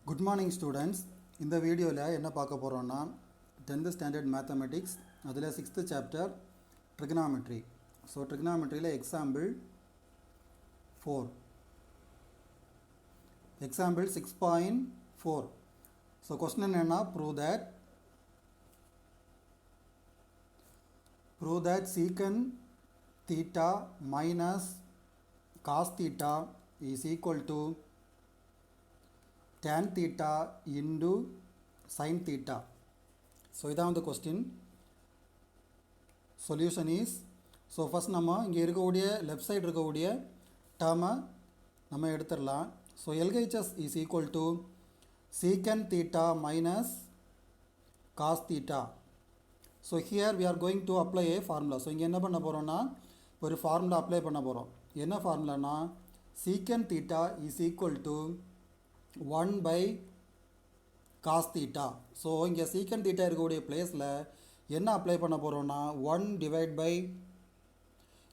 Good morning students. இந்த வீடியோவில் என்ன பார்க்க போகிறோம்னா 10th standard mathematics அதில் 6th chapter trigonometry. ஸோ trigonometryல example 4. Example 6.4. ஸோ question என்னன்னா prove that secant theta minus cos theta is equal to tan theta into sin theta. So இதான் the question. Solution is, so first நம்ம இங்கே இருக்கக்கூடிய left side இருக்கக்கூடிய term நம்ம எடுத்துடலாம். So LHS is equal to secant theta minus cos theta. So here we are going to apply a formula. So இங்கே என்ன பண்ண போகிறோம்னா ஒரு formula apply பண்ண போகிறோம். என்ன formulaனா secant theta is equal to 1 by cos theta. So இங்கே secant theta இருக்கக்கூடிய பிளேஸில் என்ன அப்ளை பண்ண போகிறோன்னா 1 divide by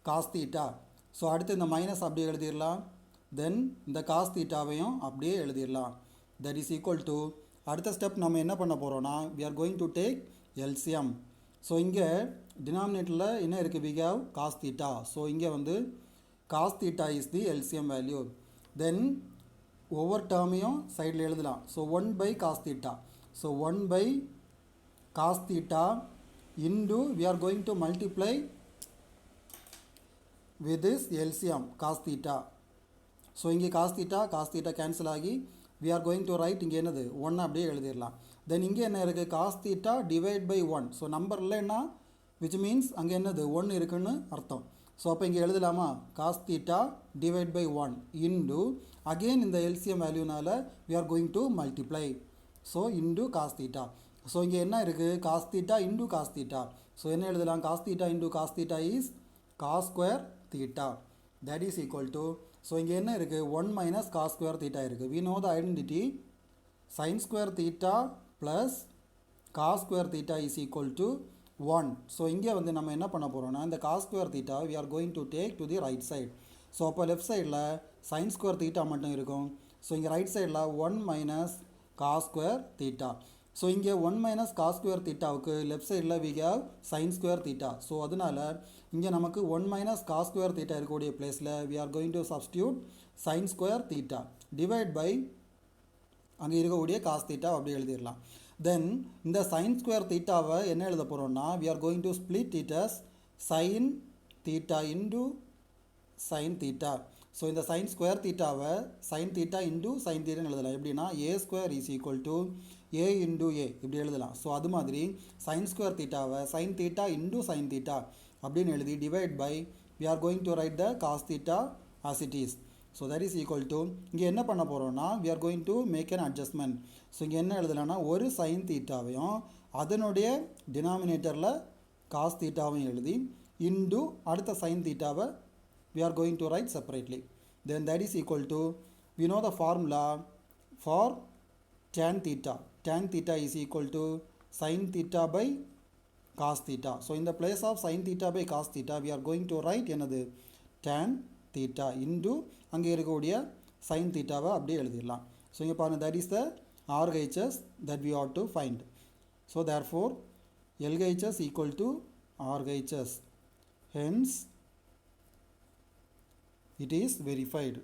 cos theta. So அடுத்து இந்த மைனஸ் அப்படியே எழுதிடலாம். தென் இந்த cos thetaவையும் அப்படியே எழுதிடலாம். தட் இஸ் ஈக்குவல் டு அடுத்த ஸ்டெப் நம்ம என்ன பண்ண போகிறோன்னா we are going to take LCM. So இங்கே டினாமினேட்டரில் என்ன இருக்குது we have cos theta. So இங்கே வந்து cos theta is the LCM value. தென் ஒவ்வொரு டேர்மையும் சைடில் எழுதலாம். So 1 by cos theta. So 1 by cos theta into we are going to multiply with this LCM cos theta. So இங்கே cos theta cancel ஆகி we are going to write இங்கே என்னது 1 அப்படியே எழுதிடலாம். தென் இங்கே என்ன இருக்குது cos theta divide by 1. So number இல்லைன்னா which means அங்கே என்னது 1 இருக்குன்னு அர்த்தம். ஸோ அப்போ இங்கே எழுதலாமா cos theta divide by 1 into again இந்த LCM வேல்யூனால we are going to multiply. So into cos theta. So இங்கே என்ன இருக்குது cos theta into cos theta. So என்ன எழுதலாம் cos theta into cos theta is cos square theta. That is equal to, so இங்கே என்ன இருக்குது 1 minus cos square theta இருக்குது. We know the identity sin square theta plus cos square theta is equal to 1. So இங்கே வந்து நம்ம என்ன பண்ண போகிறோம்னா இந்த cos square theta we are going to take to the right side. So அப்போ left சைடில் sin square theta மட்டும் இருக்கும். ஸோ இங்கே ரைட் சைடில் 1 minus cos square theta. So இங்கே 1 minus cos square thetaவுக்கு லெஃப்ட் சைடில் we have sin square theta. So அதனால் இங்கே நமக்கு 1 minus cos square theta இருக்கக்கூடிய பிளேஸில் we are going to substitute sin square theta divide by அங்கே இருக்கக்கூடிய cos theta அப்படி எழுதிடலாம். தென் இந்த sin square thetaவை என்ன எழுத போகிறோம்னா we are going to split it as sin theta into sin theta. So இந்த sin square thetaவை sin theta into sin theta எழுதலாம். எப்படின்னா a square is equal to a into a இப்படி எழுதலாம். ஸோ அது மாதிரி sin square thetaவை sin theta into sin theta அப்படின்னு எழுதி divide by we are going to write the cos theta as it is. So that is equal to இங்கே என்ன பண்ண போகிறோம்னா we are going to make an adjustment. So இங்கே என்ன எழுதலாம்னா ஒரு sin thetaவையும் அதனுடைய டினாமினேட்டரில் cos thetaவையும் எழுதி இன்டு அடுத்த sin thetaவை we are going to write separately. Then that is equal to, we know the formula for tan theta. Tan theta is equal to sin theta by cos theta. So in the place of sin theta by cos theta we are going to write என்னது tan theta into அங்கே இருக்கக்கூடிய sin thetaவை அப்படியே எழுதிடலாம். So இங்கே பாருங்கள் that is the RHS that we ought to find. So therefore LHS equal to RHS. Hence it is verified.